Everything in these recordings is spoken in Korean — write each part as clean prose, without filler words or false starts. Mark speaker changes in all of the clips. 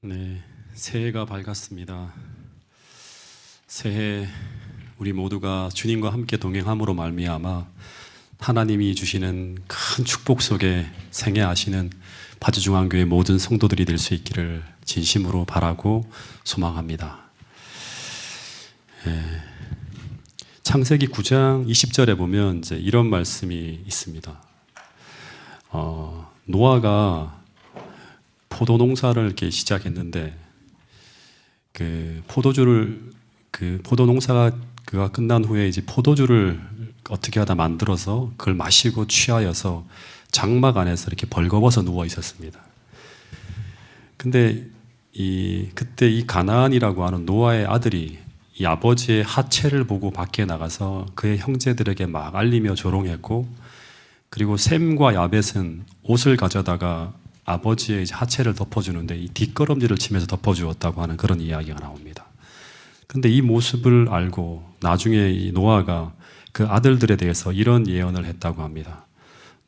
Speaker 1: 네, 새해가 밝았습니다. 새해 우리 모두가 주님과 함께 동행함으로 말미암아 하나님이 주시는 큰 축복 속에 생애하시는 파주중앙교회 모든 성도들이 될 수 있기를 진심으로 바라고 소망합니다. 창세기 9장 20절에 보면 이제 이런 말씀이 있습니다. 노아가 포도 농사를 이렇게 시작했는데 포도 농사가 끝난 후에 이제 포도주를 어떻게 하다 만들어서 그걸 마시고 취하여서 장막 안에서 이렇게 벌거벗어 누워 있었습니다. 근데 그때 이 가나안이라고 하는 노아의 아들이 이 아버지의 하체를 보고 밖에 나가서 그의 형제들에게 막 알리며 조롱했고, 그리고 셈과 야벳은 옷을 가져다가 아버지의 이제 하체를 덮어주는데 이 뒷걸음질을 치면서 덮어주었다고 하는 그런 이야기가 나옵니다. 근데 이 모습을 알고 나중에 이 노아가 그 아들들에 대해서 이런 예언을 했다고 합니다.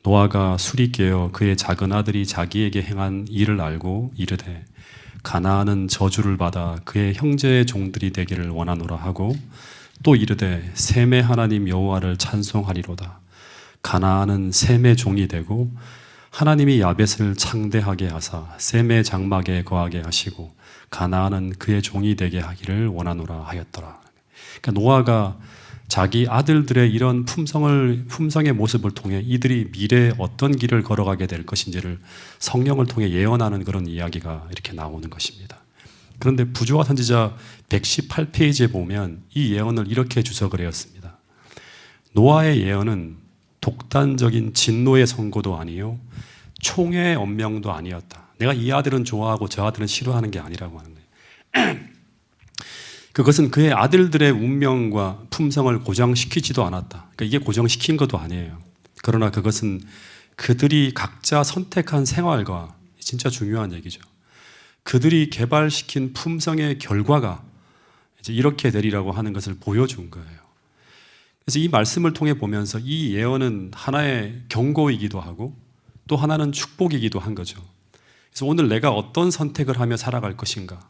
Speaker 1: 노아가 술이 깨어 그의 작은 아들이 자기에게 행한 일을 알고 이르되 가나안은 저주를 받아 그의 형제의 종들이 되기를 원하노라 하고, 또 이르되 셈의 하나님 여호와를 찬송하리로다. 가나안은 셈의 종이 되고 하나님이 야벳을 창대하게 하사 셈의 장막에 거하게 하시고 가나안은 그의 종이 되게 하기를 원하노라 하였더라. 그러니까 노아가 자기 아들들의 이런 품성의 모습을 통해 이들이 미래에 어떤 길을 걸어가게 될 것인지를 성령을 통해 예언하는 그런 이야기가 이렇게 나오는 것입니다. 그런데 부조와 선지자 118페이지에 보면 이 예언을 이렇게 주석을 하였습니다. 노아의 예언은 독단적인 진노의 선고도 아니요 총의 언명도 아니었다. 내가 이 아들은 좋아하고 저 아들은 싫어하는 게 아니라고 하는 거예요. 그것은 그의 아들들의 운명과 품성을 고정시키지도 않았다. 그러니까 이게 고정시킨 것도 아니에요. 그러나 그것은 그들이 각자 선택한 생활과, 진짜 중요한 얘기죠, 그들이 개발시킨 품성의 결과가 이제 이렇게 되리라고 하는 것을 보여준 거예요. 그래서 이 말씀을 통해 보면서 이 예언은 하나의 경고이기도 하고 또 하나는 축복이기도 한 거죠. 그래서 오늘 내가 어떤 선택을 하며 살아갈 것인가,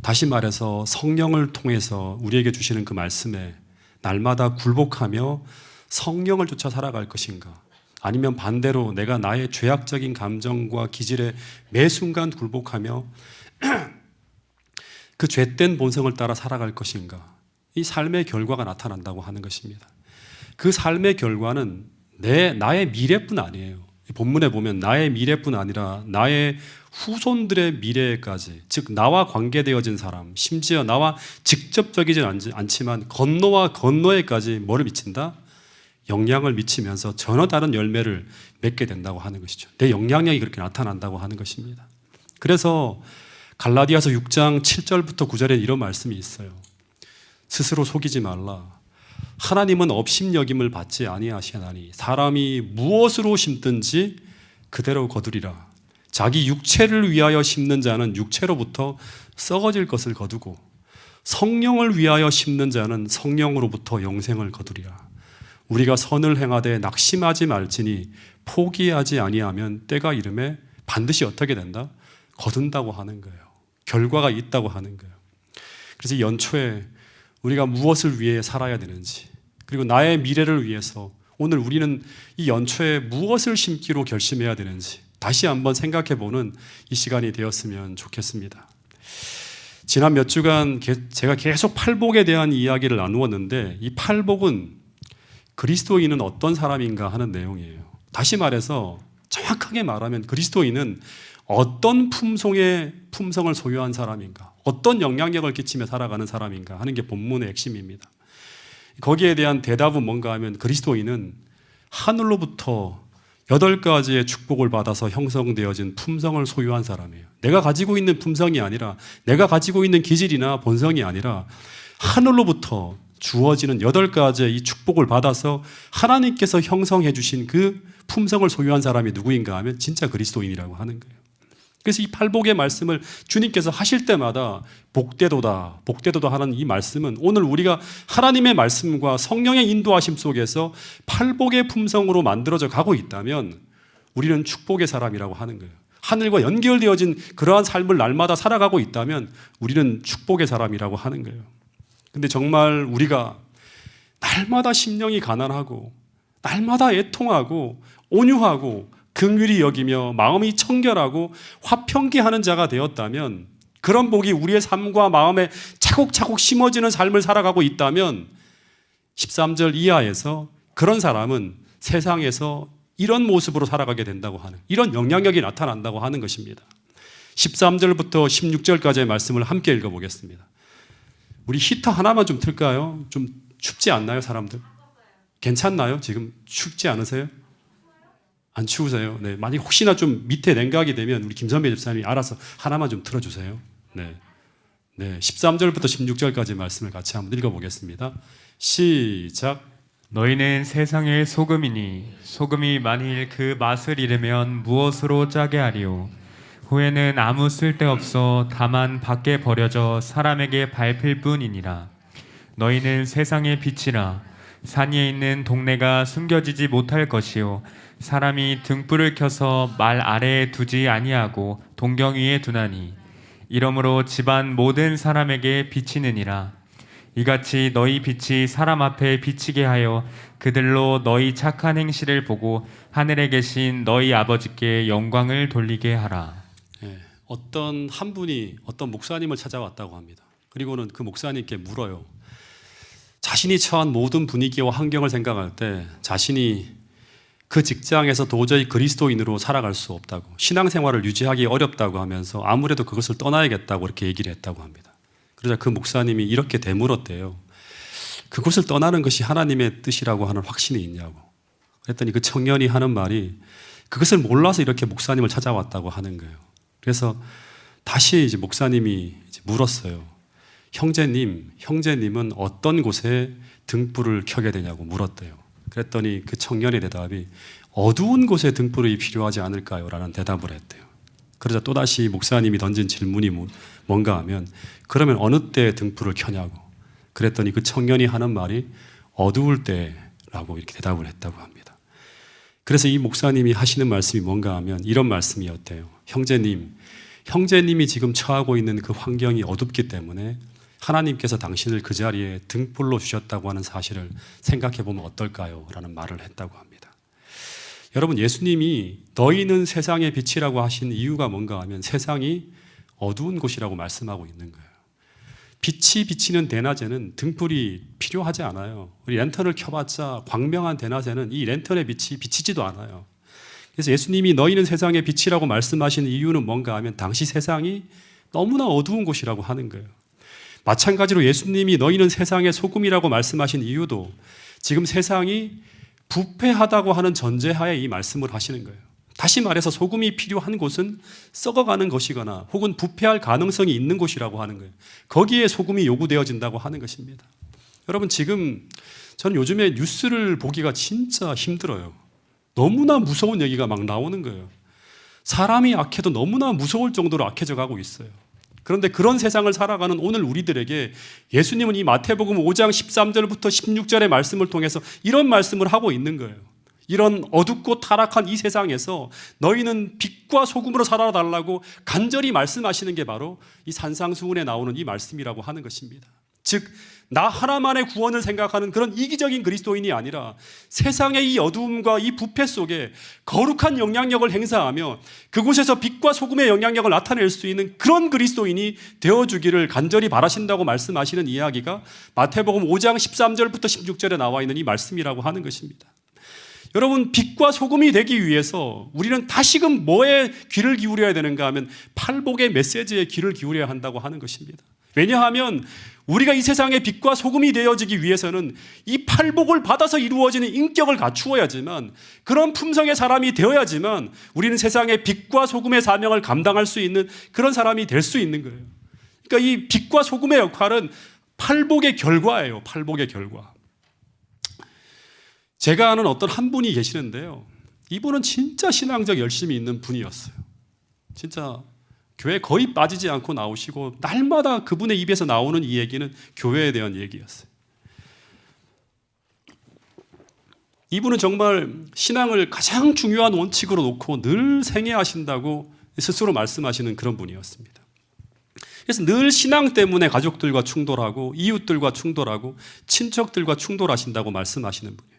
Speaker 1: 다시 말해서 성령을 통해서 우리에게 주시는 그 말씀에 날마다 굴복하며 성령을 쫓아 살아갈 것인가, 아니면 반대로 내가 나의 죄악적인 감정과 기질에 매 순간 굴복하며 그 죄된 본성을 따라 살아갈 것인가, 이 삶의 결과가 나타난다고 하는 것입니다. 그 삶의 결과는 나의 미래뿐 아니에요. 본문에 보면 나의 미래뿐 아니라 나의 후손들의 미래까지, 즉 나와 관계되어진 사람, 심지어 나와 직접적이진 않지만 건너와 건너에까지 뭐를 미친다? 영향을 미치면서 전혀 다른 열매를 맺게 된다고 하는 것이죠. 내 영향력이 그렇게 나타난다고 하는 것입니다. 그래서 갈라디아서 6장 7절부터 9절에 이런 말씀이 있어요. 스스로 속이지 말라. 하나님은 업심여김을 받지 아니하시나니 사람이 무엇으로 심든지 그대로 거두리라. 자기 육체를 위하여 심는 자는 육체로부터 썩어질 것을 거두고 성령을 위하여 심는 자는 성령으로부터 영생을 거두리라. 우리가 선을 행하되 낙심하지 말지니 포기하지 아니하면 때가 이르매 반드시 어떻게 된다? 거둔다고 하는 거예요. 결과가 있다고 하는 거예요. 그래서 연초에 우리가 무엇을 위해 살아야 되는지, 그리고 나의 미래를 위해서 오늘 우리는 이 연초에 무엇을 심기로 결심해야 되는지 다시 한번 생각해보는 이 시간이 되었으면 좋겠습니다. 지난 몇 주간 제가 계속 팔복에 대한 이야기를 나누었는데, 이 팔복은 그리스도인은 어떤 사람인가 하는 내용이에요. 다시 말해서 정확하게 말하면 그리스도인은 어떤 품성을 소유한 사람인가, 어떤 영향력을 끼치며 살아가는 사람인가 하는 게 본문의 핵심입니다. 거기에 대한 대답은 뭔가 하면 그리스도인은 하늘로부터 8가지의 축복을 받아서 형성되어진 품성을 소유한 사람이에요. 내가 가지고 있는 품성이 아니라, 내가 가지고 있는 기질이나 본성이 아니라 하늘로부터 주어지는 8가지의 이 축복을 받아서 하나님께서 형성해 주신 그 품성을 소유한 사람이 누구인가 하면 진짜 그리스도인이라고 하는 거예요. 그래서 이 팔복의 말씀을 주님께서 하실 때마다 복되도다, 복되도다 하는 이 말씀은 오늘 우리가 하나님의 말씀과 성령의 인도하심 속에서 팔복의 품성으로 만들어져 가고 있다면 우리는 축복의 사람이라고 하는 거예요. 하늘과 연결되어진 그러한 삶을 날마다 살아가고 있다면 우리는 축복의 사람이라고 하는 거예요. 근데 정말 우리가 날마다 심령이 가난하고 날마다 애통하고 온유하고 긍휼히 여기며 마음이 청결하고 화평케하는 자가 되었다면, 그런 복이 우리의 삶과 마음에 차곡차곡 심어지는 삶을 살아가고 있다면 13절 이하에서 그런 사람은 세상에서 이런 모습으로 살아가게 된다고 하는, 이런 영향력이 나타난다고 하는 것입니다. 13절부터 16절까지의 말씀을 함께 읽어보겠습니다. 우리 히터 하나만 좀 틀까요? 좀 춥지 않나요, 사람들? 괜찮나요? 지금 춥지 않으세요? 안 추우세요? 네. 만약 혹시나 좀 밑에 냉각이 되면 우리 김선배 집사님이 알아서 하나만 좀 틀어주세요. 네. 네. 13절부터 16절까지 말씀을 같이 한번 읽어보겠습니다. 시작.
Speaker 2: 너희는 세상의 소금이니 소금이 만일 그 맛을 잃으면 무엇으로 짜게 하리요? 후에는 아무 쓸데없어 다만 밖에 버려져 사람에게 밟힐 뿐이니라. 너희는 세상의 빛이라. 산 위에 있는 동네가 숨겨지지 못할 것이요, 사람이 등불을 켜서 말 아래에 두지 아니하고 동경 위에 두나니 이러므로 집안 모든 사람에게 비치느니라. 이같이 너희 빛이 사람 앞에 비치게 하여 그들로 너희 착한 행실을 보고 하늘에 계신 너희 아버지께 영광을 돌리게 하라.
Speaker 1: 네. 어떤 한 분이 어떤 목사님을 찾아왔다고 합니다. 그리고는 그 목사님께 물어요. 자신이 처한 모든 분위기와 환경을 생각할 때 자신이 그 직장에서 도저히 그리스도인으로 살아갈 수 없다고, 신앙생활을 유지하기 어렵다고 하면서 아무래도 그것을 떠나야겠다고 이렇게 얘기를 했다고 합니다. 그러자 그 목사님이 이렇게 되물었대요. 그곳을 떠나는 것이 하나님의 뜻이라고 하는 확신이 있냐고. 그랬더니 그 청년이 하는 말이 그것을 몰라서 이렇게 목사님을 찾아왔다고 하는 거예요. 그래서 다시 이제 목사님이 이제 물었어요. 형제님은 어떤 곳에 등불을 켜게 되냐고 물었대요. 그랬더니 그 청년의 대답이 어두운 곳에 등불이 필요하지 않을까요? 라는 대답을 했대요. 그러자 또다시 목사님이 던진 질문이 뭔가 하면 그러면 어느 때 등불을 켜냐고. 그랬더니 그 청년이 하는 말이 어두울 때라고 이렇게 대답을 했다고 합니다. 그래서 이 목사님이 하시는 말씀이 뭔가 하면 이런 말씀이었대요. 형제님이 지금 처하고 있는 그 환경이 어둡기 때문에 하나님께서 당신을 그 자리에 등불로 주셨다고 하는 사실을 생각해 보면 어떨까요? 라는 말을 했다고 합니다. 여러분, 예수님이 너희는 세상의 빛이라고 하신 이유가 뭔가 하면 세상이 어두운 곳이라고 말씀하고 있는 거예요. 빛이 비치는 대낮에는 등불이 필요하지 않아요. 우리 랜턴을 켜봤자 광명한 대낮에는 이 랜턴의 빛이 비치지도 않아요. 그래서 예수님이 너희는 세상의 빛이라고 말씀하신 이유는 뭔가 하면 당시 세상이 너무나 어두운 곳이라고 하는 거예요. 마찬가지로 예수님이 너희는 세상의 소금이라고 말씀하신 이유도 지금 세상이 부패하다고 하는 전제하에 이 말씀을 하시는 거예요. 다시 말해서 소금이 필요한 곳은 썩어가는 것이거나 혹은 부패할 가능성이 있는 곳이라고 하는 거예요. 거기에 소금이 요구되어진다고 하는 것입니다. 여러분, 지금 저는 요즘에 뉴스를 보기가 진짜 힘들어요. 너무나 무서운 얘기가 막 나오는 거예요. 사람이 악해도 너무나 무서울 정도로 악해져 가고 있어요. 그런데 그런 세상을 살아가는 오늘 우리들에게 예수님은 이 마태복음 5장 13절부터 16절의 말씀을 통해서 이런 말씀을 하고 있는 거예요. 이런 어둡고 타락한 이 세상에서 너희는 빛과 소금으로 살아달라고 간절히 말씀하시는 게 바로 이 산상수훈에 나오는 이 말씀이라고 하는 것입니다. 즉, 나 하나만의 구원을 생각하는 그런 이기적인 그리스도인이 아니라 세상의 이 어두움과 이 부패 속에 거룩한 영향력을 행사하며 그곳에서 빛과 소금의 영향력을 나타낼 수 있는 그런 그리스도인이 되어주기를 간절히 바라신다고 말씀하시는 이야기가 마태복음 5장 13절부터 16절에 나와 있는 이 말씀이라고 하는 것입니다. 여러분, 빛과 소금이 되기 위해서 우리는 다시금 뭐에 귀를 기울여야 되는가 하면 팔복의 메시지에 귀를 기울여야 한다고 하는 것입니다. 왜냐하면 우리가 이 세상의 빛과 소금이 되어지기 위해서는 이 팔복을 받아서 이루어지는 인격을 갖추어야지만, 그런 품성의 사람이 되어야지만 우리는 세상의 빛과 소금의 사명을 감당할 수 있는 그런 사람이 될 수 있는 거예요. 그러니까 이 빛과 소금의 역할은 팔복의 결과예요. 팔복의 결과. 제가 아는 어떤 한 분이 계시는데요. 이분은 진짜 신앙적 열심이 있는 분이었어요. 진짜 교회 거의 빠지지 않고 나오시고 날마다 그분의 입에서 나오는 이 얘기는 교회에 대한 얘기였어요. 이분은 정말 신앙을 가장 중요한 원칙으로 놓고 늘 생애하신다고 스스로 말씀하시는 그런 분이었습니다. 그래서 늘 신앙 때문에 가족들과 충돌하고 이웃들과 충돌하고 친척들과 충돌하신다고 말씀하시는 분이에요.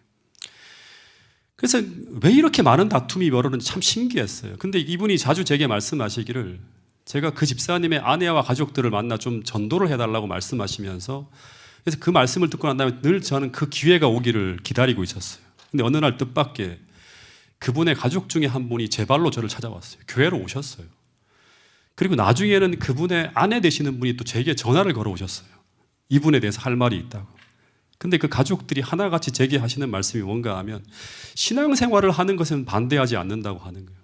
Speaker 1: 그래서 왜 이렇게 많은 다툼이 벌어지는지 참 신기했어요. 근데 이분이 자주 제게 말씀하시기를 제가 그 집사님의 아내와 가족들을 만나 좀 전도를 해달라고 말씀하시면서 그래서 그 말씀을 듣고 난 다음에 늘 저는 그 기회가 오기를 기다리고 있었어요. 근데 어느 날 뜻밖의 그분의 가족 중에 한 분이 제 발로 저를 찾아왔어요. 교회로 오셨어요. 그리고 나중에는 그분의 아내 되시는 분이 또 제게 전화를 걸어오셨어요. 이분에 대해서 할 말이 있다고. 근데 그 가족들이 하나같이 제게 하시는 말씀이 뭔가 하면 신앙생활을 하는 것은 반대하지 않는다고 하는 거예요.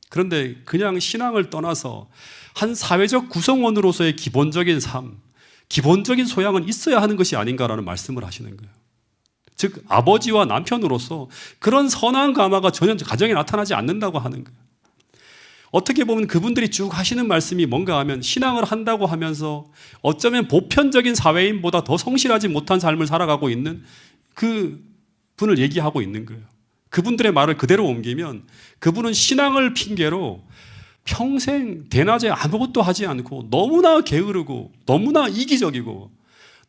Speaker 1: 그런데 그냥 신앙을 떠나서 한 사회적 구성원으로서의 기본적인 삶, 기본적인 소양은 있어야 하는 것이 아닌가라는 말씀을 하시는 거예요. 즉 아버지와 남편으로서 그런 선한 감화가 전혀 가정에 나타나지 않는다고 하는 거예요. 어떻게 보면 그분들이 쭉 하시는 말씀이 뭔가 하면 신앙을 한다고 하면서 어쩌면 보편적인 사회인보다 더 성실하지 못한 삶을 살아가고 있는 그 분을 얘기하고 있는 거예요. 그분들의 말을 그대로 옮기면 그분은 신앙을 핑계로 평생 대낮에 아무것도 하지 않고 너무나 게으르고 너무나 이기적이고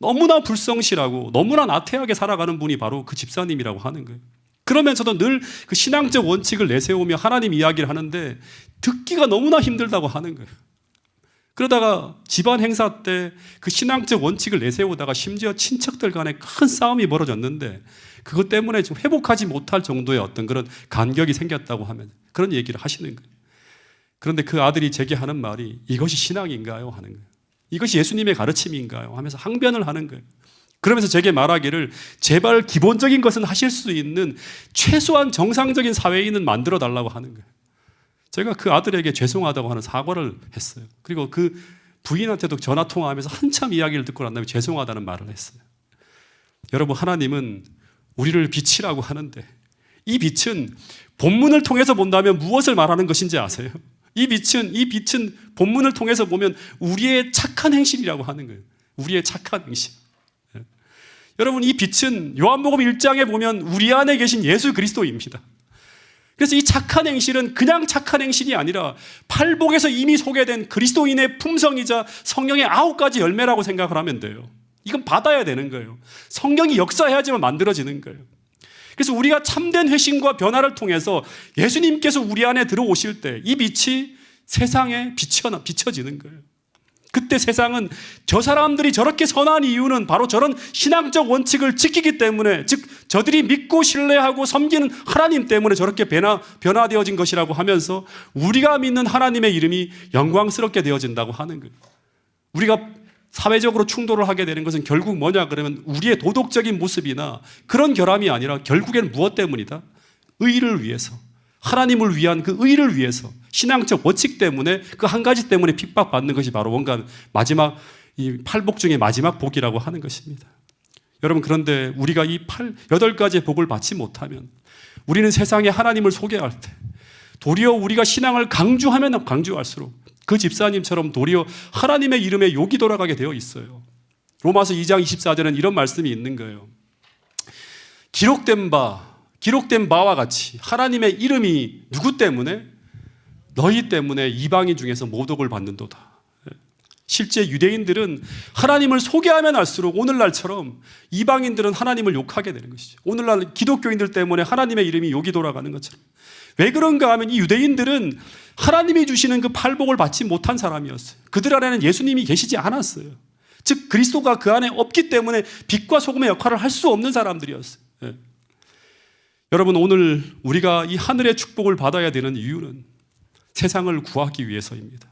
Speaker 1: 너무나 불성실하고 너무나 나태하게 살아가는 분이 바로 그 집사님이라고 하는 거예요. 그러면서도 늘 그 신앙적 원칙을 내세우며 하나님 이야기를 하는데 듣기가 너무나 힘들다고 하는 거예요. 그러다가 집안 행사 때 그 신앙적 원칙을 내세우다가 심지어 친척들 간에 큰 싸움이 벌어졌는데 그것 때문에 좀 회복하지 못할 정도의 어떤 그런 간격이 생겼다고 하면 그런 얘기를 하시는 거예요. 그런데 그 아들이 제게 하는 말이 이것이 신앙인가요? 하는 거예요. 이것이 예수님의 가르침인가요? 하면서 항변을 하는 거예요. 그러면서 제게 말하기를 제발 기본적인 것은 하실 수 있는 최소한 정상적인 사회인은 만들어 달라고 하는 거예요. 제가 그 아들에게 죄송하다고 하는 사과를 했어요. 그리고 그 부인한테도 전화 통화하면서 한참 이야기를 듣고 난 다음에 죄송하다는 말을 했어요. 여러분, 하나님은 우리를 빛이라고 하는데 이 빛은 본문을 통해서 본다면 무엇을 말하는 것인지 아세요? 이 빛은 본문을 통해서 보면 우리의 착한 행실이라고 하는 거예요. 우리의 착한 행실. 여러분, 이 빛은 요한복음 1장에 보면 우리 안에 계신 예수 그리스도입니다. 그래서 이 착한 행실은 그냥 착한 행실이 아니라 팔복에서 이미 소개된 그리스도인의 품성이자 성령의 9가지 열매라고 생각을 하면 돼요. 이건 받아야 되는 거예요. 성령이 역사해야지만 만들어지는 거예요. 그래서 우리가 참된 회심과 변화를 통해서 예수님께서 우리 안에 들어오실 때 이 빛이 세상에 비춰지는 거예요. 그때 세상은 저 사람들이 저렇게 선한 이유는 바로 저런 신앙적 원칙을 지키기 때문에, 즉 저들이 믿고 신뢰하고 섬기는 하나님 때문에 저렇게 변화되어진 것이라고 하면서 우리가 믿는 하나님의 이름이 영광스럽게 되어진다고 하는 거예요. 우리가 사회적으로 충돌을 하게 되는 것은 결국 뭐냐 그러면 우리의 도덕적인 모습이나 그런 결함이 아니라 결국에는 무엇 때문이다? 의를 위해서, 하나님을 위한 그 의를 위해서, 신앙적 원칙 때문에 그 한 가지 때문에 핍박받는 것이 바로 뭔가 마지막 이 팔복 중에 마지막 복이라고 하는 것입니다. 여러분, 그런데 우리가 이 8가지의 복을 받지 못하면 우리는 세상에 하나님을 소개할 때 도리어 우리가 신앙을 강조하면 강조할수록 그 집사님처럼 도리어 하나님의 이름에 욕이 돌아가게 되어 있어요. 로마서 2장 24절에는 이런 말씀이 있는 거예요. 기록된 바와 같이 하나님의 이름이 누구 때문에? 너희 때문에 이방인 중에서 모독을 받는도다. 실제 유대인들은 하나님을 소개하면 할수록 오늘날처럼 이방인들은 하나님을 욕하게 되는 것이죠. 오늘날 기독교인들 때문에 하나님의 이름이 욕이 돌아가는 것처럼. 왜 그런가 하면 이 유대인들은 하나님이 주시는 그 팔복을 받지 못한 사람이었어요. 그들 안에는 예수님이 계시지 않았어요. 즉 그리스도가 그 안에 없기 때문에 빛과 소금의 역할을 할 수 없는 사람들이었어요. 여러분, 오늘 우리가 이 하늘의 축복을 받아야 되는 이유는 세상을 구하기 위해서입니다.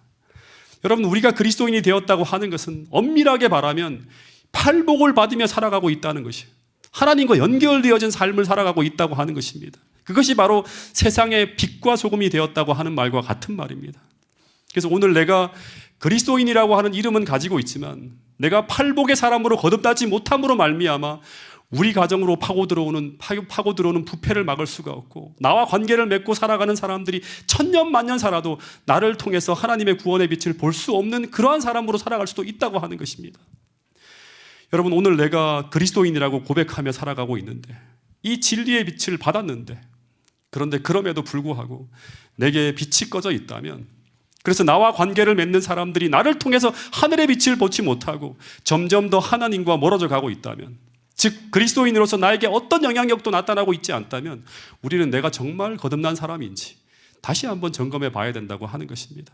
Speaker 1: 여러분, 우리가 그리스도인이 되었다고 하는 것은 엄밀하게 말하면 팔복을 받으며 살아가고 있다는 것이에요. 하나님과 연결되어진 삶을 살아가고 있다고 하는 것입니다. 그것이 바로 세상의 빛과 소금이 되었다고 하는 말과 같은 말입니다. 그래서 오늘 내가 그리스도인이라고 하는 이름은 가지고 있지만 내가 팔복의 사람으로 거듭나지 못함으로 말미암아 우리 가정으로 파고 들어오는 부패를 막을 수가 없고, 나와 관계를 맺고 살아가는 사람들이 천년 만년 살아도 나를 통해서 하나님의 구원의 빛을 볼 수 없는 그러한 사람으로 살아갈 수도 있다고 하는 것입니다. 여러분, 오늘 내가 그리스도인이라고 고백하며 살아가고 있는데, 이 진리의 빛을 받았는데, 그런데 그럼에도 불구하고 내게 빛이 꺼져 있다면 그래서 나와 관계를 맺는 사람들이 나를 통해서 하늘의 빛을 보지 못하고 점점 더 하나님과 멀어져 가고 있다면, 즉 그리스도인으로서 나에게 어떤 영향력도 나타나고 있지 않다면 우리는 내가 정말 거듭난 사람인지 다시 한번 점검해 봐야 된다고 하는 것입니다.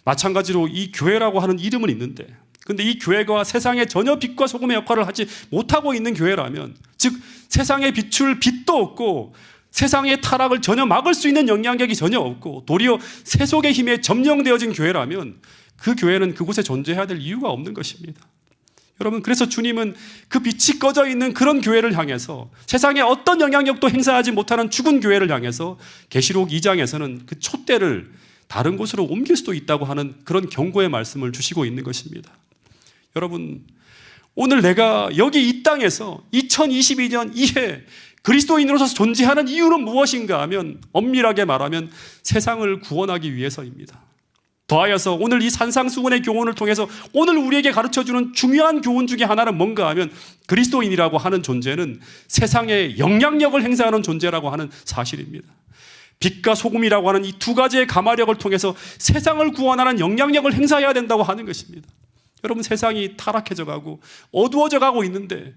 Speaker 1: 마찬가지로 이 교회라고 하는 이름은 있는데, 근데 이 교회가 세상에 전혀 빛과 소금의 역할을 하지 못하고 있는 교회라면, 즉 세상에 비출 빛도 없고 세상의 타락을 전혀 막을 수 있는 영향력이 전혀 없고 도리어 세속의 힘에 점령되어진 교회라면 그 교회는 그곳에 존재해야 될 이유가 없는 것입니다. 여러분, 그래서 주님은 그 빛이 꺼져 있는 그런 교회를 향해서, 세상에 어떤 영향력도 행사하지 못하는 죽은 교회를 향해서 계시록 2장에서는 그 촛대를 다른 곳으로 옮길 수도 있다고 하는 그런 경고의 말씀을 주시고 있는 것입니다. 여러분, 오늘 내가 여기 이 땅에서 2022년 이해 그리스도인으로서 존재하는 이유는 무엇인가 하면, 엄밀하게 말하면 세상을 구원하기 위해서입니다. 더하여서 오늘 이 산상수훈의 교훈을 통해서 오늘 우리에게 가르쳐주는 중요한 교훈 중에 하나는 뭔가 하면, 그리스도인이라고 하는 존재는 세상에 영향력을 행사하는 존재라고 하는 사실입니다. 빛과 소금이라고 하는 이 두 가지의 가마력을 통해서 세상을 구원하는 영향력을 행사해야 된다고 하는 것입니다. 여러분, 세상이 타락해져 가고 어두워져 가고 있는데,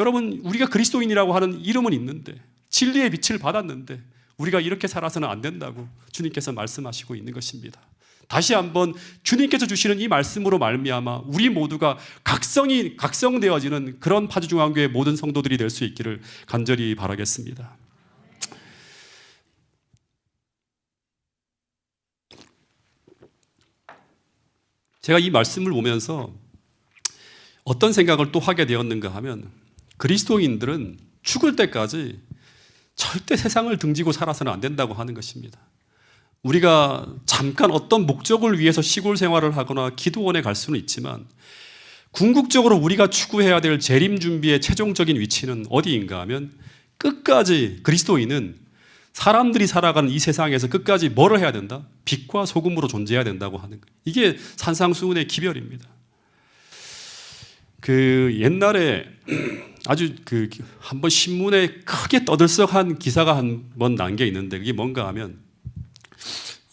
Speaker 1: 여러분, 우리가 그리스도인이라고 하는 이름은 있는데, 진리의 빛을 받았는데 우리가 이렇게 살아서는 안 된다고 주님께서 말씀하시고 있는 것입니다. 다시 한번 주님께서 주시는 이 말씀으로 말미암아 우리 모두가 각성되어지는 그런 파주중앙교회 모든 성도들이 될 수 있기를 간절히 바라겠습니다. 제가 이 말씀을 보면서 어떤 생각을 또 하게 되었는가 하면, 그리스도인들은 죽을 때까지 절대 세상을 등지고 살아서는 안 된다고 하는 것입니다. 우리가 잠깐 어떤 목적을 위해서 시골 생활을 하거나 기도원에 갈 수는 있지만, 궁극적으로 우리가 추구해야 될 재림 준비의 최종적인 위치는 어디인가 하면, 끝까지 그리스도인은 사람들이 살아가는 이 세상에서 끝까지 뭐를 해야 된다? 빛과 소금으로 존재해야 된다고 하는 거예요. 이게 산상수훈의 기별입니다. 옛날에 아주 한번 신문에 크게 떠들썩한 기사가 한 번 난 게 있는데, 그게 뭔가 하면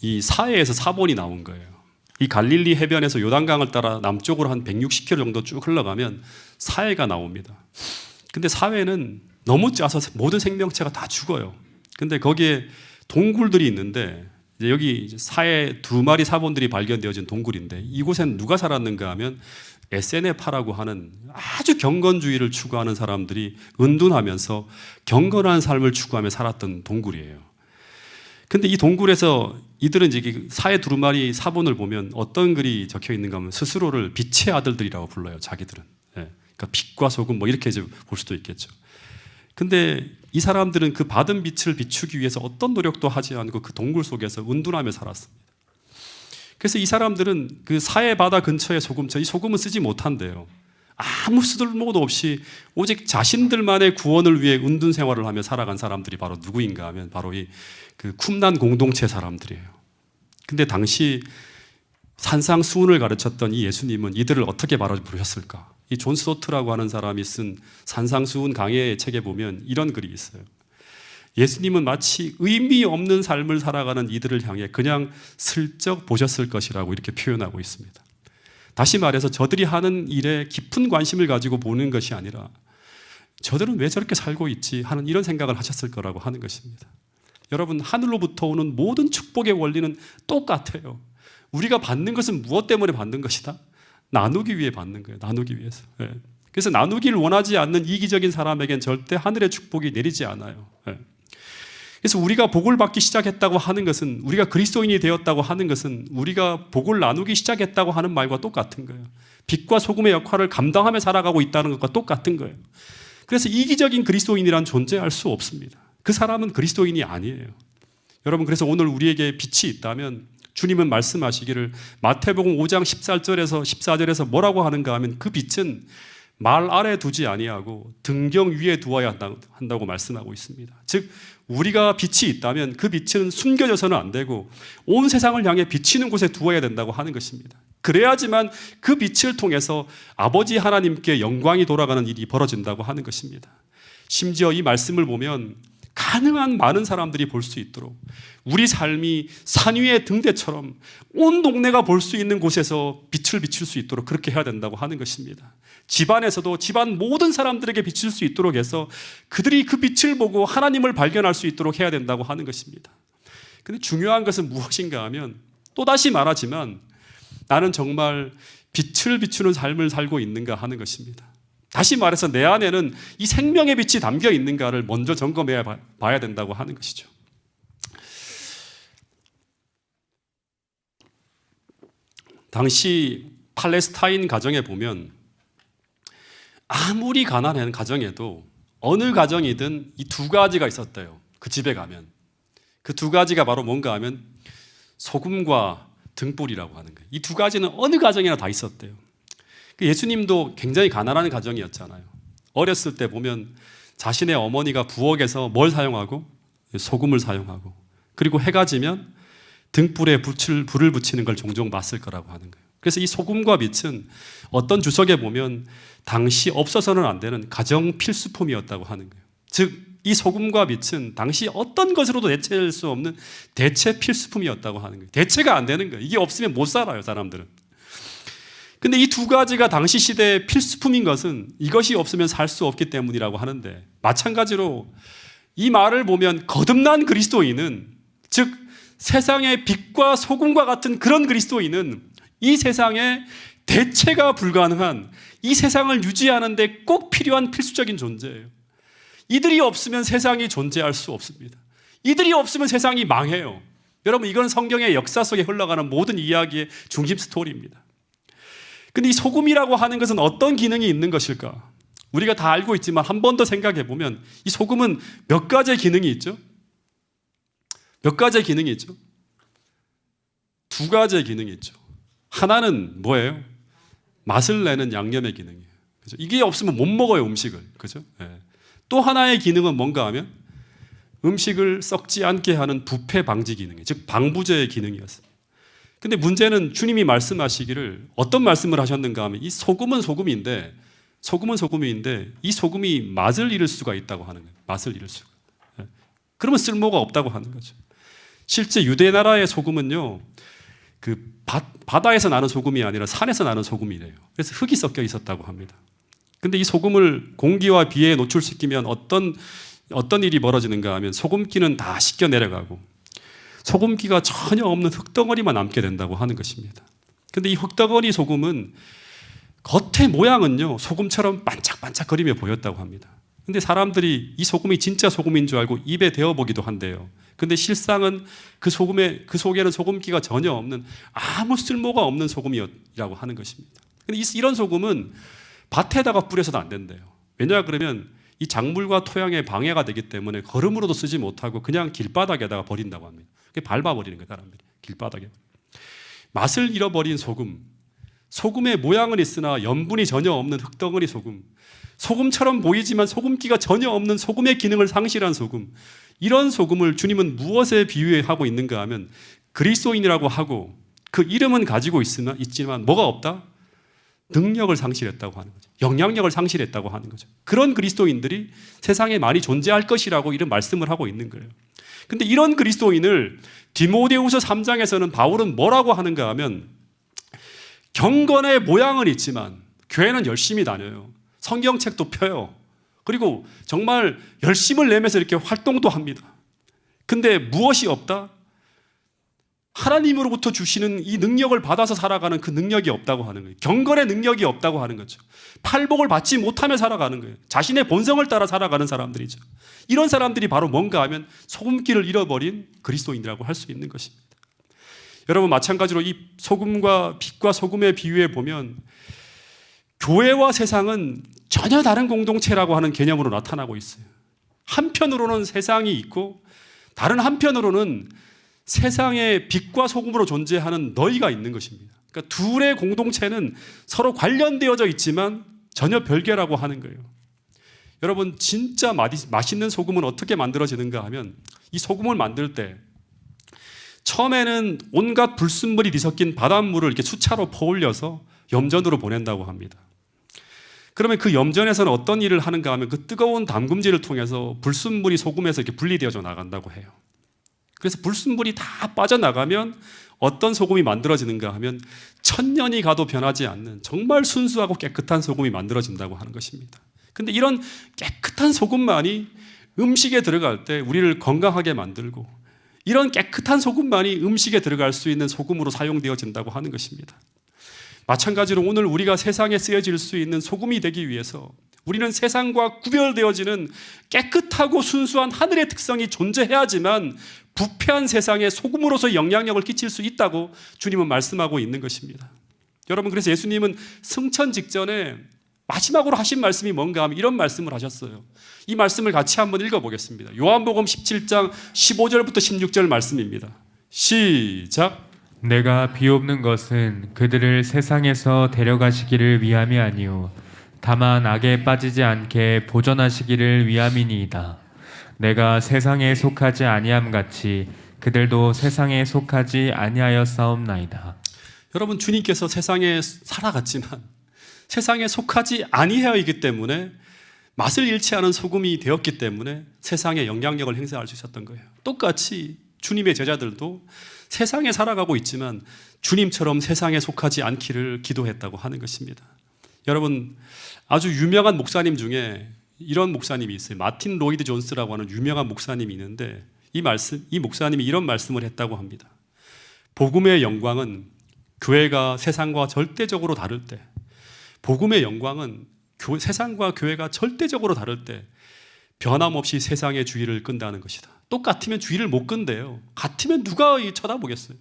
Speaker 1: 이 사해에서 사본이 나온 거예요. 이 갈릴리 해변에서 요단강을 따라 남쪽으로 한 160km 정도 쭉 흘러가면 사해가 나옵니다. 근데 사해는 너무 짜서 모든 생명체가 다 죽어요. 근데 거기에 동굴들이 있는데, 이제 여기 사해 2마리 사본들이 발견되어진 동굴인데, 이곳엔 누가 살았는가 하면 SNF파라고 하는 아주 경건주의를 추구하는 사람들이 은둔하면서 경건한 삶을 추구하며 살았던 동굴이에요. 근데 이 동굴에서 이들은 이제 사해 2마리 사본을 보면 어떤 글이 적혀 있는가 하면, 스스로를 빛의 아들들이라고 불러요, 자기들은. 그러니까 빛과 소금 뭐 이렇게 이제 볼 수도 있겠죠. 근데 이 사람들은 그 받은 빛을 비추기 위해서 어떤 노력도 하지 않고 그 동굴 속에서 은둔하며 살았습니다. 그래서 이 사람들은 그 사해 바다 근처의 이 소금은 쓰지 못한대요. 아무 쓸모도 없이 오직 자신들만의 구원을 위해 은둔 생활을 하며 살아간 사람들이 바로 누구인가 하면 바로 그 쿰난 공동체 사람들이에요. 근데 당시 산상수훈을 가르쳤던 이 예수님은 이들을 어떻게 바라보셨을까? 이 존 스토트라고 하는 사람이 쓴 산상수훈 강해의 책에 보면 이런 글이 있어요. 예수님은 마치 의미 없는 삶을 살아가는 이들을 향해 그냥 슬쩍 보셨을 것이라고 이렇게 표현하고 있습니다. 다시 말해서 저들이 하는 일에 깊은 관심을 가지고 보는 것이 아니라, 저들은 왜 저렇게 살고 있지 하는 이런 생각을 하셨을 거라고 하는 것입니다. 여러분, 하늘로부터 오는 모든 축복의 원리는 똑같아요. 우리가 받는 것은 무엇 때문에 받는 것이다? 나누기 위해 받는 거예요. 나누기 위해서. 그래서 나누기를 원하지 않는 이기적인 사람에겐 절대 하늘의 축복이 내리지 않아요. 그래서 우리가 복을 받기 시작했다고 하는 것은, 우리가 그리스도인이 되었다고 하는 것은 우리가 복을 나누기 시작했다고 하는 말과 똑같은 거예요. 빛과 소금의 역할을 감당하며 살아가고 있다는 것과 똑같은 거예요. 그래서 이기적인 그리스도인이란 존재할 수 없습니다. 그 사람은 그리스도인이 아니에요. 여러분, 그래서 오늘 우리에게 빛이 있다면 주님은 말씀하시기를 마태복음 5장 14절에서 뭐라고 하는가 하면, 그 빛은 말 아래 두지 아니하고 등경 위에 두어야 한다고 말씀하고 있습니다. 즉 우리가 빛이 있다면 그 빛은 숨겨져서는 안 되고 온 세상을 향해 비치는 곳에 두어야 된다고 하는 것입니다. 그래야지만 그 빛을 통해서 아버지 하나님께 영광이 돌아가는 일이 벌어진다고 하는 것입니다. 심지어 이 말씀을 보면 가능한 많은 사람들이 볼 수 있도록 우리 삶이 산 위의 등대처럼 온 동네가 볼 수 있는 곳에서 빛을 비출 수 있도록 그렇게 해야 된다고 하는 것입니다. 집안에서도 집안 모든 사람들에게 비칠 수 있도록 해서 그들이 그 빛을 보고 하나님을 발견할 수 있도록 해야 된다고 하는 것입니다. 근데 중요한 것은 무엇인가 하면 또다시 말하지만 나는 정말 빛을 비추는 삶을 살고 있는가 하는 것입니다. 다시 말해서 내 안에는 이 생명의 빛이 담겨 있는가를 먼저 점검해 봐야 된다고 하는 것이죠. 당시 팔레스타인 가정에 보면 아무리 가난한 가정에도 어느 가정이든 이 두 가지가 있었대요. 그 집에 가면. 그 두 가지가 바로 뭔가 하면 소금과 등불이라고 하는 거예요. 이 두 가지는 어느 가정에나 다 있었대요. 예수님도 굉장히 가난한 가정이었잖아요. 어렸을 때 보면 자신의 어머니가 부엌에서 뭘 사용하고? 소금을 사용하고, 그리고 해가 지면 등불에 불을 붙이는 걸 종종 봤을 거라고 하는 거예요. 그래서 이 소금과 빛은 어떤 주석에 보면 당시 없어서는 안 되는 가정 필수품이었다고 하는 거예요. 즉, 이 소금과 빛은 당시 어떤 것으로도 대체할 수 없는 대체 필수품이었다고 하는 거예요. 대체가 안 되는 거예요. 이게 없으면 못 살아요, 사람들은. 근데 이 두 가지가 당시 시대의 필수품인 것은 이것이 없으면 살 수 없기 때문이라고 하는데, 마찬가지로 이 말을 보면 거듭난 그리스도인은, 즉 세상의 빛과 소금과 같은 그런 그리스도인은 이 세상에 대체가 불가능한, 이 세상을 유지하는 데 꼭 필요한 필수적인 존재예요. 이들이 없으면 세상이 존재할 수 없습니다. 이들이 없으면 세상이 망해요. 여러분, 이건 성경의 역사 속에 흘러가는 모든 이야기의 중심 스토리입니다. 근데 이 소금이라고 하는 것은 어떤 기능이 있는 것일까? 우리가 다 알고 있지만 한 번 더 생각해 보면 이 소금은 몇 가지의 기능이 있죠? 몇 가지의 기능이 있죠? 두 가지의 기능이 있죠. 하나는 뭐예요? 맛을 내는 양념의 기능이에요. 그죠? 이게 없으면 못 먹어요, 음식을. 그죠? 네. 또 하나의 기능은 뭔가 하면 음식을 썩지 않게 하는 부패 방지 기능이에요. 즉 방부제의 기능이었습니다. 근데 문제는 주님이 말씀하시기를 어떤 말씀을 하셨는가 하면 이 소금은 소금인데 이 소금이 맛을 잃을 수가 있다고 하는 거예요. 맛을 잃을 수가. 그러면 쓸모가 없다고 하는 거죠. 실제 유대 나라의 소금은요, 그 바다에서 나는 소금이 아니라 산에서 나는 소금이래요. 그래서 흙이 섞여 있었다고 합니다. 근데 이 소금을 공기와 비에 노출시키면 어떤 일이 벌어지는가 하면 소금기는 다 씻겨 내려가고 소금기가 전혀 없는 흙덩어리만 남게 된다고 하는 것입니다. 근데 이 흙덩어리 소금은 겉의 모양은요, 소금처럼 반짝반짝거리며 보였다고 합니다. 근데 사람들이 이 소금이 진짜 소금인 줄 알고 입에 대어보기도 한대요. 근데 실상은 그 속에는 소금기가 전혀 없는 아무 쓸모가 없는 소금이라고 하는 것입니다. 근데 이런 소금은 밭에다가 뿌려서도 안 된대요. 왜냐 그러면 이 작물과 토양에 방해가 되기 때문에 거름으로도 쓰지 못하고 그냥 길바닥에다가 버린다고 합니다. 밟아버리는 거예요, 사람들이. 길바닥에. 맛을 잃어버린 소금. 소금의 모양은 있으나 염분이 전혀 없는 흙덩어리 소금. 소금처럼 보이지만 소금기가 전혀 없는 소금의 기능을 상실한 소금. 이런 소금을 주님은 무엇에 비유하고 있는가 하면 그리스도인이라고 하고 그 이름은 가지고 있지만 뭐가 없다? 능력을 상실했다고 하는 거죠. 영향력을 상실했다고 하는 거죠. 그런 그리스도인들이 세상에 많이 존재할 것이라고 이런 말씀을 하고 있는 거예요. 근데 이런 그리스도인을 디모데후서 3장에서는 바울은 뭐라고 하는가 하면 경건의 모양은 있지만 교회는 열심히 다녀요. 성경책도 펴요. 그리고 정말 열심을 내면서 이렇게 활동도 합니다. 근데 무엇이 없다? 하나님으로부터 주시는 이 능력을 받아서 살아가는 그 능력이 없다고 하는 거예요. 경건의 능력이 없다고 하는 거죠. 팔복을 받지 못하며 살아가는 거예요. 자신의 본성을 따라 살아가는 사람들이죠. 이런 사람들이 바로 뭔가 하면 소금기를 잃어버린 그리스도인이라고 할 수 있는 것입니다. 여러분, 마찬가지로 이 소금과 빛과 소금의 비유에 보면 교회와 세상은 전혀 다른 공동체라고 하는 개념으로 나타나고 있어요. 한편으로는 세상이 있고 다른 한편으로는 세상의 빛과 소금으로 존재하는 너희가 있는 것입니다. 그러니까 둘의 공동체는 서로 관련되어져 있지만 전혀 별개라고 하는 거예요. 여러분, 진짜 맛있는 소금은 어떻게 만들어지는가 하면 이 소금을 만들 때 처음에는 온갖 불순물이 뒤섞인 바닷물을 이렇게 수차로 퍼올려서 염전으로 보낸다고 합니다. 그러면 그 염전에서는 어떤 일을 하는가 하면 그 뜨거운 담금질을 통해서 불순물이 소금에서 이렇게 분리되어져 나간다고 해요. 그래서 불순물이 다 빠져나가면 어떤 소금이 만들어지는가 하면 천년이 가도 변하지 않는 정말 순수하고 깨끗한 소금이 만들어진다고 하는 것입니다. 근데 이런 깨끗한 소금만이 음식에 들어갈 때 우리를 건강하게 만들고 이런 깨끗한 소금만이 음식에 들어갈 수 있는 소금으로 사용되어진다고 하는 것입니다. 마찬가지로 오늘 우리가 세상에 쓰여질 수 있는 소금이 되기 위해서 우리는 세상과 구별되어지는 깨끗하고 순수한 하늘의 특성이 존재해야지만 부패한 세상에 소금으로서 영향력을 끼칠 수 있다고 주님은 말씀하고 있는 것입니다. 여러분, 그래서 예수님은 승천 직전에 마지막으로 하신 말씀이 뭔가 하면 이런 말씀을 하셨어요. 이 말씀을 같이 한번 읽어보겠습니다. 요한복음 17장 15절부터 16절 말씀입니다. 시작.
Speaker 2: 내가 비옵는 것은 그들을 세상에서 데려가시기를 위함이 아니요 다만 악에 빠지지 않게 보존하시기를 위함이니이다. 내가 세상에 속하지 아니함 같이 그들도 세상에 속하지 아니하였사옵나이다.
Speaker 1: 여러분, 주님께서 세상에 살아갔지만 세상에 속하지 아니하였기 때문에 맛을 잃지 않은 소금이 되었기 때문에 세상에 영향력을 행사할 수 있었던 거예요. 똑같이 주님의 제자들도 세상에 살아가고 있지만 주님처럼 세상에 속하지 않기를 기도했다고 하는 것입니다. 여러분, 아주 유명한 목사님 중에 이런 목사님이 있어요. 마틴 로이드 존스라고 하는 유명한 목사님이 있는데 이 목사님이 이런 말씀을 했다고 합니다. 복음의 영광은 교회가 세상과 절대적으로 다를 때, 복음의 영광은 세상과 교회가 절대적으로 다를 때 변함없이 세상의 주의를 끈다는 것이다. 똑같으면 주의를 못 끈대요. 같으면 누가 쳐다보겠어요.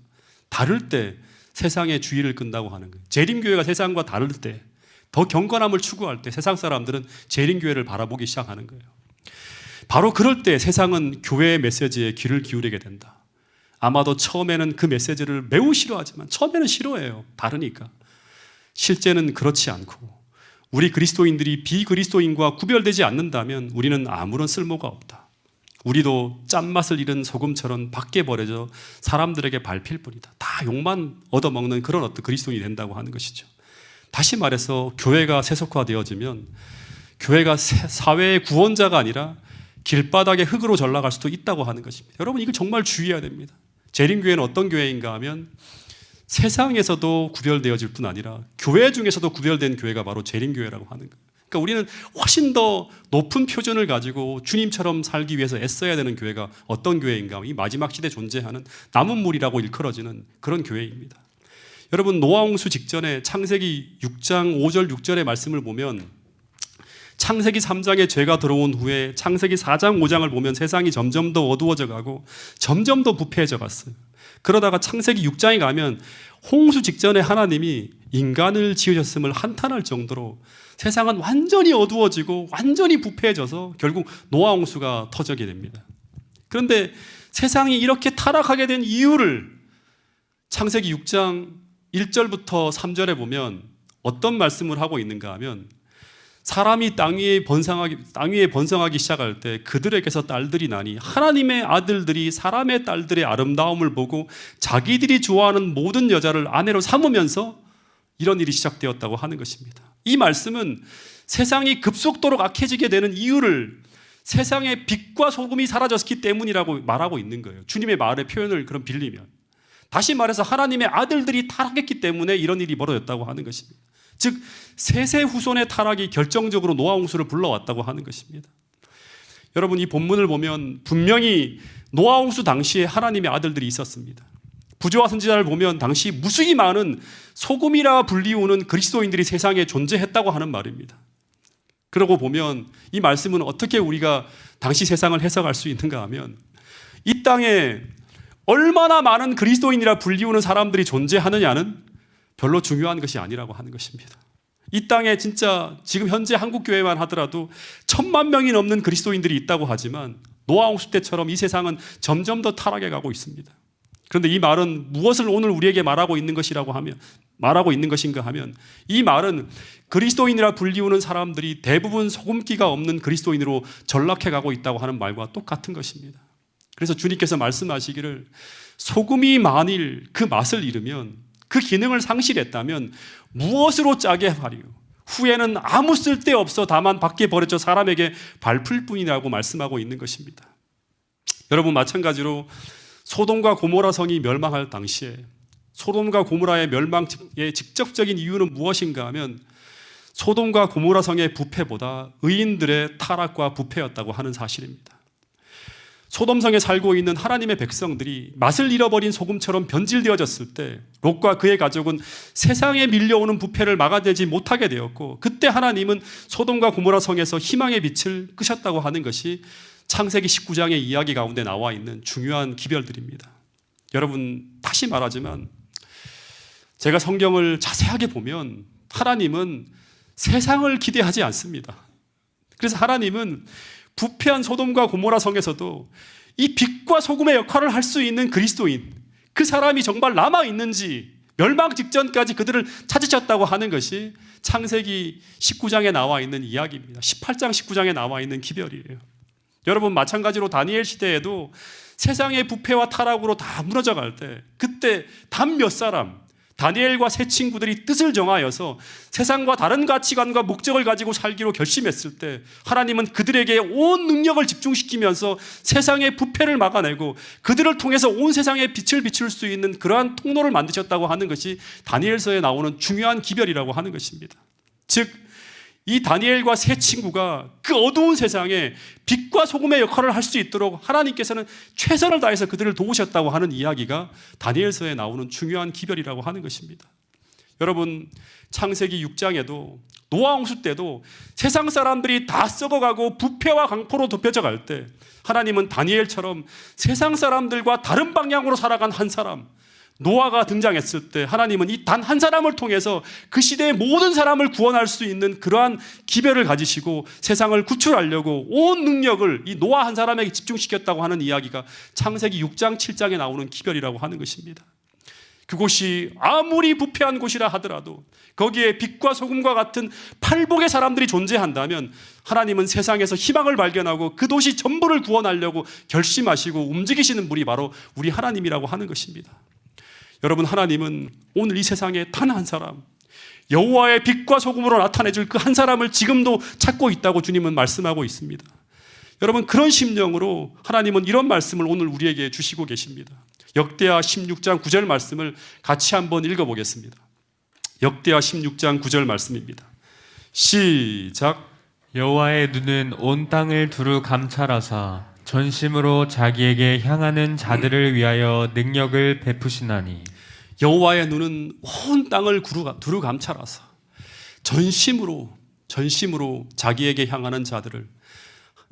Speaker 1: 다를 때 세상의 주의를 끈다고 하는 거예요. 재림교회가 세상과 다를 때, 더 경건함을 추구할 때 세상 사람들은 재림교회를 바라보기 시작하는 거예요. 바로 그럴 때 세상은 교회의 메시지에 귀를 기울이게 된다. 아마도 처음에는 그 메시지를 매우 싫어하지만, 처음에는 싫어해요. 다르니까. 실제는 그렇지 않고 우리 그리스도인들이 비그리스도인과 구별되지 않는다면 우리는 아무런 쓸모가 없다. 우리도 짠맛을 잃은 소금처럼 밖에 버려져 사람들에게 밟힐 뿐이다. 다 욕만 얻어먹는 그런 어떤 그리스도인이 된다고 하는 것이죠. 다시 말해서 교회가 세속화되어지면 교회가 사회의 구원자가 아니라 길바닥에 흙으로 전락할 수도 있다고 하는 것입니다. 여러분, 이걸 정말 주의해야 됩니다. 재림교회는 어떤 교회인가 하면 세상에서도 구별되어질 뿐 아니라 교회 중에서도 구별된 교회가 바로 재림교회라고 하는 거예요. 그러니까 우리는 훨씬 더 높은 표준을 가지고 주님처럼 살기 위해서 애써야 되는 교회가 어떤 교회인가, 이 마지막 시대에 존재하는 남은 물이라고 일컬어지는 그런 교회입니다. 여러분, 노아홍수 직전에 창세기 6장 5절 6절의 말씀을 보면 창세기 3장에 죄가 들어온 후에 창세기 4장 5장을 보면 세상이 점점 더 어두워져 가고 점점 더 부패해져 갔어요. 그러다가 창세기 6장에 가면 홍수 직전에 하나님이 인간을 지으셨음을 한탄할 정도로 세상은 완전히 어두워지고 완전히 부패해져서 결국 노아 홍수가 터지게 됩니다. 그런데 세상이 이렇게 타락하게 된 이유를 창세기 6장 1절부터 3절에 보면 어떤 말씀을 하고 있는가 하면 사람이 땅 위에 번성하기 시작할 때 그들에게서 딸들이 나니 하나님의 아들들이 사람의 딸들의 아름다움을 보고 자기들이 좋아하는 모든 여자를 아내로 삼으면서 이런 일이 시작되었다고 하는 것입니다. 이 말씀은 세상이 급속도로 악해지게 되는 이유를 세상의 빛과 소금이 사라졌기 때문이라고 말하고 있는 거예요. 주님의 말의 표현을 그럼 빌리면, 다시 말해서 하나님의 아들들이 타락했기 때문에 이런 일이 벌어졌다고 하는 것입니다. 즉 셋의 후손의 타락이 결정적으로 노아 홍수를 불러왔다고 하는 것입니다. 여러분, 이 본문을 보면 분명히 노아 홍수 당시에 하나님의 아들들이 있었습니다. 부조와 선지자를 보면 당시 무수히 많은 소금이라 불리우는 그리스도인들이 세상에 존재했다고 하는 말입니다. 그러고 보면 이 말씀은 어떻게 우리가 당시 세상을 해석할 수 있는가 하면 이 땅에 얼마나 많은 그리스도인이라 불리우는 사람들이 존재하느냐는 별로 중요한 것이 아니라고 하는 것입니다. 이 땅에 진짜 지금 현재 한국교회만 하더라도 1000만 명이 넘는 그리스도인들이 있다고 하지만 노아 홍수 때처럼 이 세상은 점점 더 타락해 가고 있습니다. 그런데 이 말은 무엇을 오늘 우리에게 말하고 있는 것인가 하면 이 말은 그리스도인이라 불리우는 사람들이 대부분 소금기가 없는 그리스도인으로 전락해 가고 있다고 하는 말과 똑같은 것입니다. 그래서 주님께서 말씀하시기를 소금이 만일 그 맛을 잃으면, 그 기능을 상실했다면 무엇으로 짜게 하리요? 후에는 아무 쓸데없어 다만 밖에 버려져 사람에게 밟힐 뿐이라고 말씀하고 있는 것입니다. 여러분, 마찬가지로 소돔과 고모라 성이 멸망할 당시에 소돔과 고모라의 멸망의 직접적인 이유는 무엇인가 하면 소돔과 고모라 성의 부패보다 의인들의 타락과 부패였다고 하는 사실입니다. 소돔성에 살고 있는 하나님의 백성들이 맛을 잃어버린 소금처럼 변질되어졌을 때 롯과 그의 가족은 세상에 밀려오는 부패를 막아내지 못하게 되었고, 그때 하나님은 소돔과 고모라 성에서 희망의 빛을 끄셨다고 하는 것이 창세기 19장의 이야기 가운데 나와 있는 중요한 기별들입니다. 여러분, 다시 말하지만 제가 성경을 자세하게 보면 하나님은 세상을 기대하지 않습니다. 그래서 하나님은 부패한 소돔과 고모라 성에서도 이 빛과 소금의 역할을 할 수 있는 그리스도인, 그 사람이 정말 남아있는지 멸망 직전까지 그들을 찾으셨다고 하는 것이 창세기 19장에 나와 있는 이야기입니다. 18장 19장에 나와 있는 기별이에요. 여러분, 마찬가지로 다니엘 시대에도 세상의 부패와 타락으로 다 무너져 갈 때 그때 단 몇 사람, 다니엘과 세 친구들이 뜻을 정하여서 세상과 다른 가치관과 목적을 가지고 살기로 결심했을 때 하나님은 그들에게 온 능력을 집중시키면서 세상의 부패를 막아내고 그들을 통해서 온 세상에 빛을 비출 수 있는 그러한 통로를 만드셨다고 하는 것이 다니엘서에 나오는 중요한 기별이라고 하는 것입니다. 즉, 이 다니엘과 세 친구가 그 어두운 세상에 빛과 소금의 역할을 할 수 있도록 하나님께서는 최선을 다해서 그들을 도우셨다고 하는 이야기가 다니엘서에 나오는 중요한 기별이라고 하는 것입니다. 여러분, 창세기 6장에도 노아 홍수 때도 세상 사람들이 다 썩어가고 부패와 강포로 덮여져 갈 때 하나님은 다니엘처럼 세상 사람들과 다른 방향으로 살아간 한 사람, 노아가 등장했을 때 하나님은 이 단 한 사람을 통해서 그 시대의 모든 사람을 구원할 수 있는 그러한 기별을 가지시고 세상을 구출하려고 온 능력을 이 노아 한 사람에게 집중시켰다고 하는 이야기가 창세기 6장 7장에 나오는 기별이라고 하는 것입니다. 그곳이 아무리 부패한 곳이라 하더라도 거기에 빛과 소금과 같은 팔복의 사람들이 존재한다면 하나님은 세상에서 희망을 발견하고 그 도시 전부를 구원하려고 결심하시고 움직이시는 분이 바로 우리 하나님이라고 하는 것입니다. 여러분, 하나님은 오늘 이 세상에 단 한 사람, 여호와의 빛과 소금으로 나타내줄 그 한 사람을 지금도 찾고 있다고 주님은 말씀하고 있습니다. 여러분, 그런 심령으로 하나님은 이런 말씀을 오늘 우리에게 주시고 계십니다. 역대하 16장 9절 말씀을 같이 한번 읽어보겠습니다. 역대하 16장 9절 말씀입니다. 시작.
Speaker 2: 여호와의 눈은 온 땅을 두루 감찰하사 전심으로 자기에게 향하는 자들을 위하여 능력을 베푸시나니,
Speaker 1: 여호와의 눈은 온 땅을 두루 감찰하사 전심으로 자기에게 향하는 자들을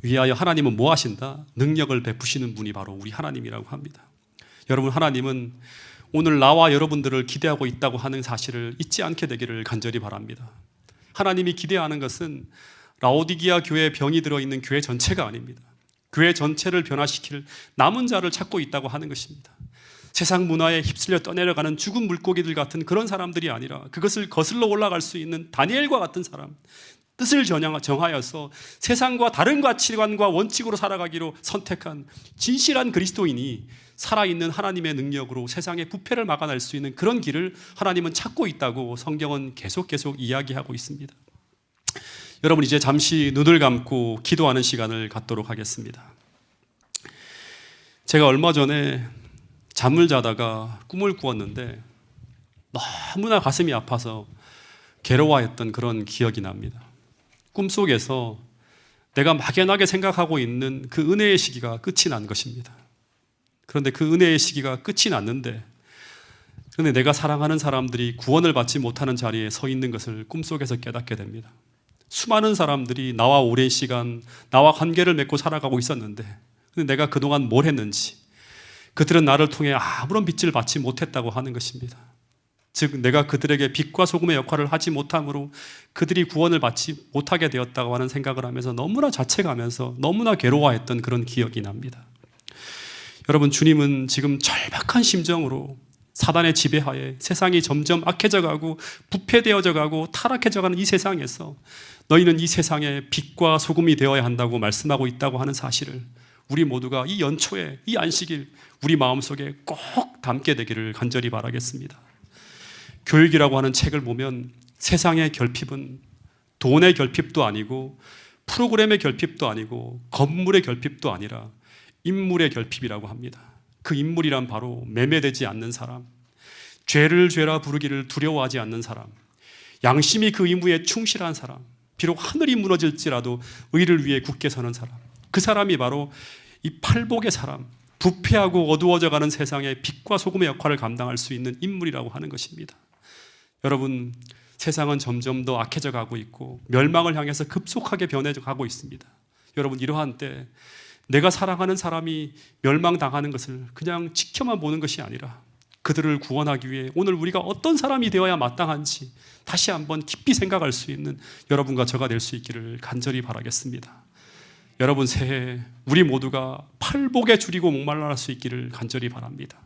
Speaker 1: 위하여 하나님은 뭐 하신다? 능력을 베푸시는 분이 바로 우리 하나님이라고 합니다. 여러분, 하나님은 오늘 나와 여러분들을 기대하고 있다고 하는 사실을 잊지 않게 되기를 간절히 바랍니다. 하나님이 기대하는 것은 라오디기아 교회에 병이 들어있는 교회 전체가 아닙니다. 교회 전체를 변화시킬 남은 자를 찾고 있다고 하는 것입니다. 세상 문화에 휩쓸려 떠내려가는 죽은 물고기들 같은 그런 사람들이 아니라 그것을 거슬러 올라갈 수 있는 다니엘과 같은 사람, 뜻을 정하여서 세상과 다른 가치관과 원칙으로 살아가기로 선택한 진실한 그리스도인이 살아있는 하나님의 능력으로 세상의 부패를 막아낼 수 있는 그런 길을 하나님은 찾고 있다고 성경은 계속 이야기하고 있습니다. 여러분, 이제 잠시 눈을 감고 기도하는 시간을 갖도록 하겠습니다. 제가 얼마 전에 잠을 자다가 꿈을 꾸었는데 너무나 가슴이 아파서 괴로워했던 그런 기억이 납니다. 꿈속에서 내가 막연하게 생각하고 있는 그 은혜의 시기가 끝이 난 것입니다. 그런데 그 은혜의 시기가 끝이 났는데 그런데 내가 사랑하는 사람들이 구원을 받지 못하는 자리에 서 있는 것을 꿈속에서 깨닫게 됩니다. 수많은 사람들이 나와 오랜 시간 나와 관계를 맺고 살아가고 있었는데 근데 내가 그동안 뭘 했는지 그들은 나를 통해 아무런 빛을 받지 못했다고 하는 것입니다. 즉, 내가 그들에게 빛과 소금의 역할을 하지 못함으로 그들이 구원을 받지 못하게 되었다고 하는 생각을 하면서 너무나 자책하면서 너무나 괴로워했던 그런 기억이 납니다. 여러분, 주님은 지금 절박한 심정으로 사단의 지배하에 세상이 점점 악해져 가고 부패되어져 가고 타락해져 가는 이 세상에서 너희는 이 세상의 빛과 소금이 되어야 한다고 말씀하고 있다고 하는 사실을 우리 모두가 이 연초에 이 안식일 우리 마음속에 꼭 담게 되기를 간절히 바라겠습니다. 교육이라고 하는 책을 보면 세상의 결핍은 돈의 결핍도 아니고 프로그램의 결핍도 아니고 건물의 결핍도 아니라 인물의 결핍이라고 합니다. 그 인물이란 바로 매매되지 않는 사람, 죄를 죄라 부르기를 두려워하지 않는 사람, 양심이 그 의무에 충실한 사람, 비록 하늘이 무너질지라도 의를 위해 굳게 서는 사람, 그 사람이 바로 이 팔복의 사람, 부패하고 어두워져가는 세상에 빛과 소금의 역할을 감당할 수 있는 인물이라고 하는 것입니다. 여러분, 세상은 점점 더 악해져 가고 있고 멸망을 향해서 급속하게 변해져 가고 있습니다. 여러분, 이러한 때 내가 사랑하는 사람이 멸망당하는 것을 그냥 지켜만 보는 것이 아니라 그들을 구원하기 위해 오늘 우리가 어떤 사람이 되어야 마땅한지 다시 한번 깊이 생각할 수 있는 여러분과 저가 될 수 있기를 간절히 바라겠습니다. 여러분, 새해 우리 모두가 팔복에 줄이고 목말라 할 수 있기를 간절히 바랍니다.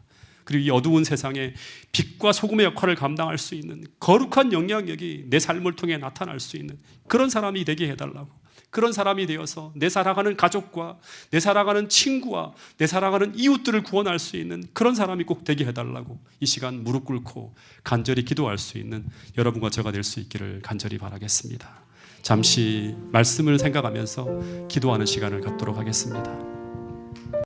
Speaker 1: 그리고 이 어두운 세상에 빛과 소금의 역할을 감당할 수 있는 거룩한 영향력이 내 삶을 통해 나타날 수 있는 그런 사람이 되게 해달라고, 그런 사람이 되어서 내 사랑하는 가족과 내 사랑하는 친구와 내 사랑하는 이웃들을 구원할 수 있는 그런 사람이 꼭 되게 해달라고 이 시간 무릎 꿇고 간절히 기도할 수 있는 여러분과 저가 될 수 있기를 간절히 바라겠습니다. 잠시 말씀을 생각하면서 기도하는 시간을 갖도록 하겠습니다.